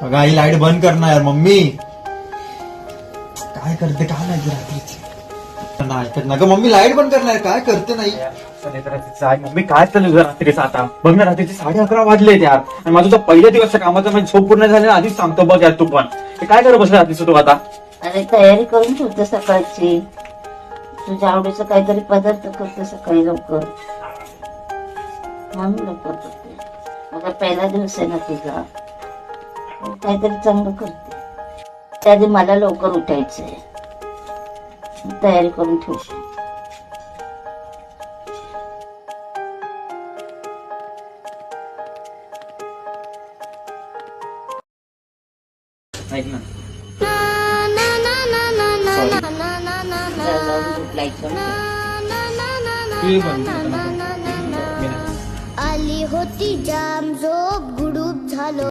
अगं आई लाईट बंद करणार मम्मी. काय करते काय नाही रात्रीची नाही ऐकत ना ग मम्मी. लाईट बंद करणार काय करते नाही. मम्मी काय चालू रात्रीचं आता बघ ना. रात्रीचे 11:30 वाजले यार. आणि माझा पहिल्या दिवसच्या कामाचं म्हणजे झोप पूर्ण झाली आधीच सांगतो बघ यार. तू पण हे काय करत बसला रात्रीचं तू आता. अरे तयारी करून ठेवते सकाळची. तुझ्या आवडीचं काहीतरी पदार्थ करते सकाळी लवकर म्हणून लवकर करते. आता पहिला दिवस आहे ना तुझा. काहीतरी चांगलं करते. त्याआधी मला लवकर उठायचंय. तयारी करून ठेवते. ऐक ना. आली होती जाम जो